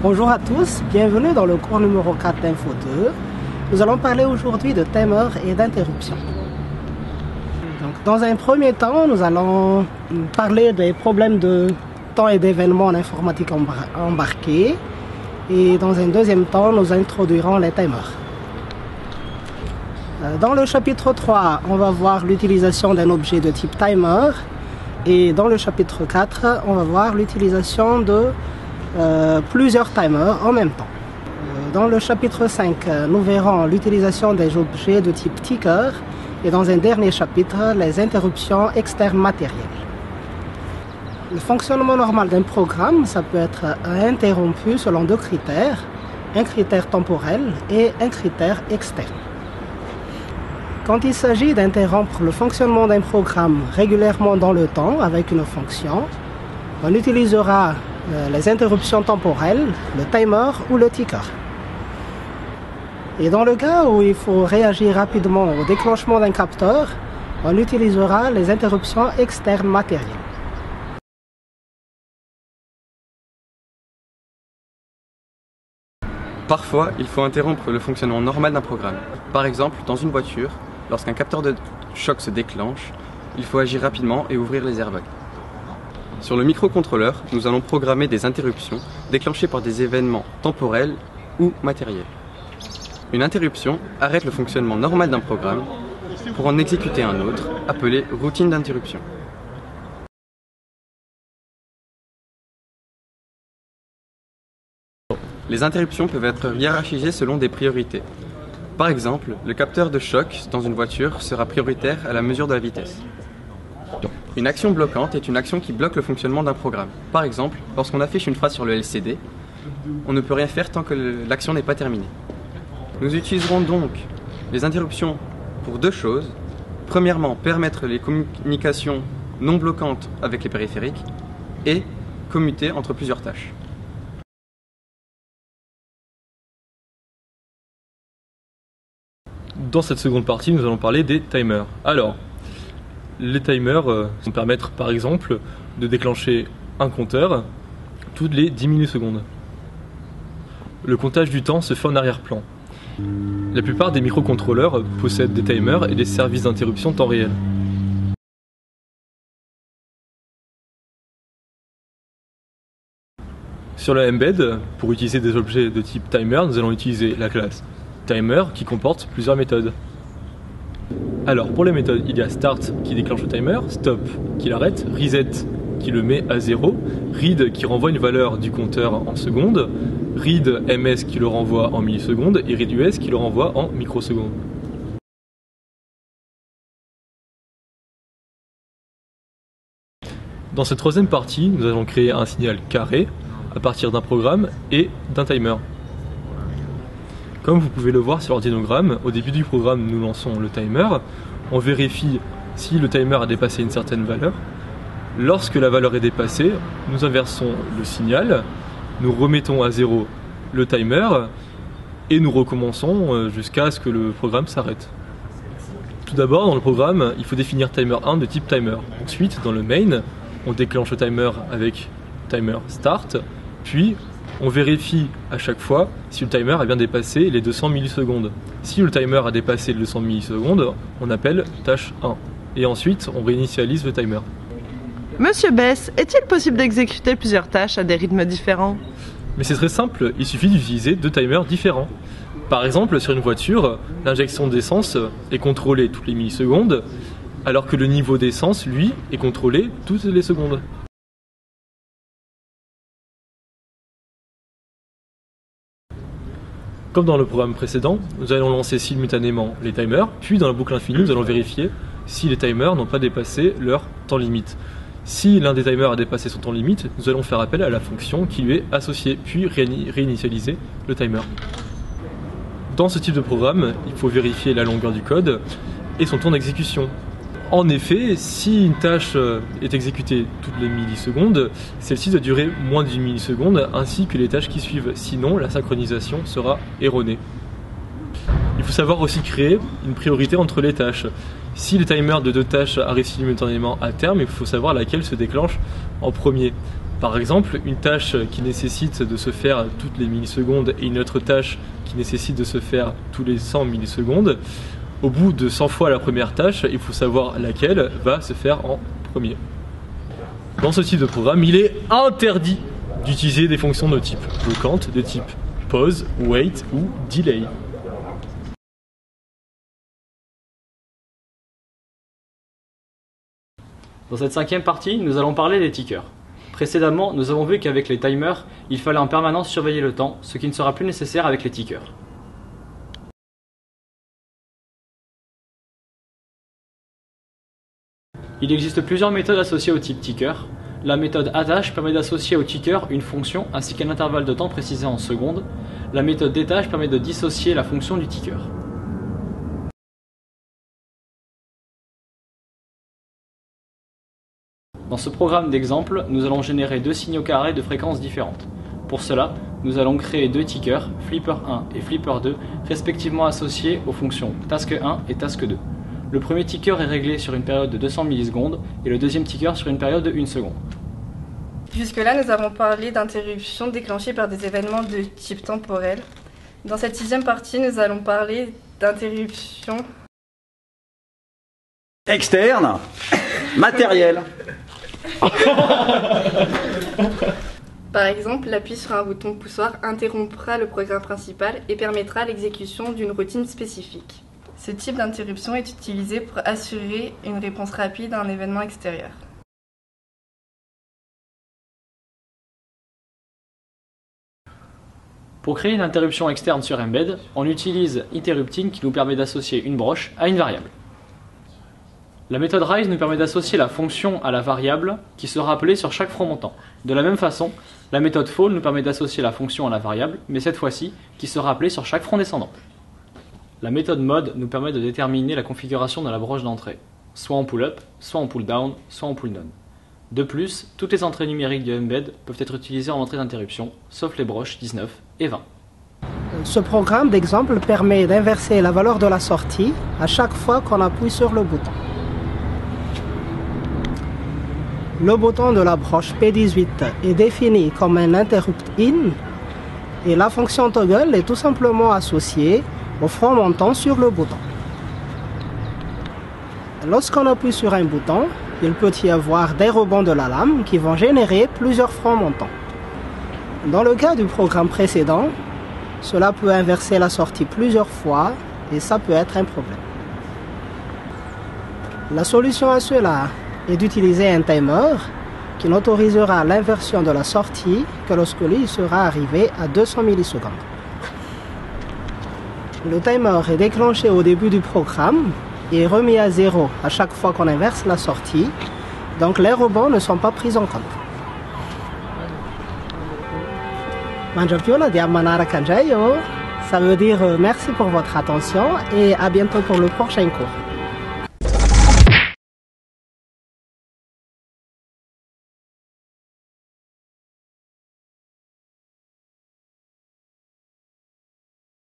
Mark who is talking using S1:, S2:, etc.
S1: Bonjour à tous, bienvenue dans le cours numéro 4 d'Info 2. Nous allons parler aujourd'hui de timer et d'interruption. Dans un premier temps, nous allons parler des problèmes de temps et d'événements en informatique embarquée. Et dans un deuxième temps, nous introduirons les timers. Dans le chapitre 3, on va voir l'utilisation d'un objet de type timer. Et dans le chapitre 4, on va voir l'utilisation de plusieurs timers en même temps. Dans le chapitre 5, nous verrons l'utilisation des objets de type ticker et dans un dernier chapitre, les interruptions externes matérielles. Le fonctionnement normal d'un programme, ça peut être interrompu selon deux critères, un critère temporel et un critère externe. Quand il s'agit d'interrompre le fonctionnement d'un programme régulièrement dans le temps avec une fonction, on utilisera les interruptions temporelles, le timer ou le ticker. Et dans le cas où il faut réagir rapidement au déclenchement d'un capteur, on utilisera les interruptions externes matérielles.
S2: Parfois, il faut interrompre le fonctionnement normal d'un programme. Par exemple, dans une voiture, lorsqu'un capteur de choc se déclenche, il faut agir rapidement et ouvrir les airbags. Sur le microcontrôleur, nous allons programmer des interruptions déclenchées par des événements temporels ou matériels. Une interruption arrête le fonctionnement normal d'un programme pour en exécuter un autre, appelé routine d'interruption. Les interruptions peuvent être hiérarchisées selon des priorités. Par exemple, le capteur de choc dans une voiture sera prioritaire à la mesure de la vitesse. Une action bloquante est une action qui bloque le fonctionnement d'un programme. Par exemple, lorsqu'on affiche une phrase sur le LCD, on ne peut rien faire tant que l'action n'est pas terminée. Nous utiliserons donc les interruptions pour deux choses. Premièrement, permettre les communications non bloquantes avec les périphériques et commuter entre plusieurs tâches.
S3: Dans cette seconde partie, nous allons parler des timers. Alors, les timers vont permettre par exemple de déclencher un compteur toutes les 10 millisecondes. Le comptage du temps se fait en arrière-plan. La plupart des microcontrôleurs possèdent des timers et des services d'interruption temps réel. Sur la Mbed, pour utiliser des objets de type timer, nous allons utiliser la classe timer qui comporte plusieurs méthodes. Alors pour les méthodes, il y a start qui déclenche le timer, stop qui l'arrête, reset qui le met à 0, read qui renvoie une valeur du compteur en secondes, read ms qui le renvoie en millisecondes et read us qui le renvoie en microsecondes. Dans cette troisième partie, nous allons créer un signal carré à partir d'un programme et d'un timer. Comme vous pouvez le voir sur l'ordinogramme, au début du programme, nous lançons le timer. On vérifie si le timer a dépassé une certaine valeur. Lorsque la valeur est dépassée, nous inversons le signal, nous remettons à 0 le timer et nous recommençons jusqu'à ce que le programme s'arrête. Tout d'abord, dans le programme, il faut définir timer 1 de type timer. Ensuite, dans le main, on déclenche le timer avec timer start, puis on vérifie à chaque fois si le timer a bien dépassé les 200 millisecondes. Si le timer a dépassé les 200 millisecondes, on appelle tâche 1. Et ensuite, on réinitialise le timer.
S4: Monsieur Bess, est-il possible d'exécuter plusieurs tâches à des rythmes différents?
S3: Mais c'est très simple, il suffit d'utiliser deux timers différents. Par exemple, sur une voiture, l'injection d'essence est contrôlée toutes les millisecondes, alors que le niveau d'essence, lui, est contrôlé toutes les secondes. Comme dans le programme précédent, nous allons lancer simultanément les timers, puis dans la boucle infinie, nous allons vérifier si les timers n'ont pas dépassé leur temps limite. Si l'un des timers a dépassé son temps limite, nous allons faire appel à la fonction qui lui est associée, puis réinitialiser le timer. Dans ce type de programme, il faut vérifier la longueur du code et son temps d'exécution. En effet, si une tâche est exécutée toutes les millisecondes, celle-ci doit durer moins d'une milliseconde, ainsi que les tâches qui suivent, sinon la synchronisation sera erronée. Il faut savoir aussi créer une priorité entre les tâches. Si le timer de deux tâches arrive simultanément à terme, il faut savoir laquelle se déclenche en premier. Par exemple, une tâche qui nécessite de se faire toutes les millisecondes et une autre tâche qui nécessite de se faire tous les 100 millisecondes, au bout de 100 fois la première tâche, il faut savoir laquelle va se faire en premier. Dans ce type de programme, il est interdit d'utiliser des fonctions de type bloquante, de type pause, wait ou delay.
S5: Dans cette cinquième partie, nous allons parler des tickers. Précédemment, nous avons vu qu'avec les timers, il fallait en permanence surveiller le temps, ce qui ne sera plus nécessaire avec les tickers. Il existe plusieurs méthodes associées au type ticker. La méthode attache permet d'associer au ticker une fonction ainsi qu'un intervalle de temps précisé en secondes. La méthode détache permet de dissocier la fonction du ticker. Dans ce programme d'exemple, nous allons générer deux signaux carrés de fréquences différentes. Pour cela, nous allons créer deux tickers, flipper 1 et flipper 2, respectivement associés aux fonctions task 1 et task 2. Le premier ticker est réglé sur une période de 200 millisecondes et le deuxième ticker sur une période de 1 seconde.
S6: Jusque-là, nous avons parlé d'interruptions déclenchées par des événements de type temporel. Dans cette sixième partie, nous allons parler d'interruptions
S7: externes, matérielles.
S6: Par exemple, l'appui sur un bouton poussoir interrompra le programme principal et permettra l'exécution d'une routine spécifique. Ce type d'interruption est utilisé pour assurer une réponse rapide à un événement extérieur.
S5: Pour créer une interruption externe sur Mbed, on utilise interrupting qui nous permet d'associer une broche à une variable. La méthode rise nous permet d'associer la fonction à la variable qui sera appelée sur chaque front montant. De la même façon, la méthode fall nous permet d'associer la fonction à la variable, mais cette fois-ci, qui sera appelée sur chaque front descendant. La méthode mode nous permet de déterminer la configuration de la broche d'entrée, soit en pull-up, soit en pull-down, soit en pull-down. De plus, toutes les entrées numériques du Mbed peuvent être utilisées en entrée d'interruption, sauf les broches 19 et 20.
S1: Ce programme d'exemple permet d'inverser la valeur de la sortie à chaque fois qu'on appuie sur le bouton. Le bouton de la broche P18 est défini comme un interrupt in et la fonction toggle est tout simplement associée au front montant sur le bouton. Lorsqu'on appuie sur un bouton, il peut y avoir des rebonds de la lame qui vont générer plusieurs fronts montants. Dans le cas du programme précédent, cela peut inverser la sortie plusieurs fois et ça peut être un problème. La solution à cela est d'utiliser un timer qui n'autorisera l'inversion de la sortie que lorsque lui sera arrivé à 200 millisecondes. Le timer est déclenché au début du programme et est remis à 0 à chaque fois qu'on inverse la sortie, donc les rebonds ne sont pas pris en compte. Manjapiola dia manaraka indray, ça veut dire merci pour votre attention et à bientôt pour le prochain cours.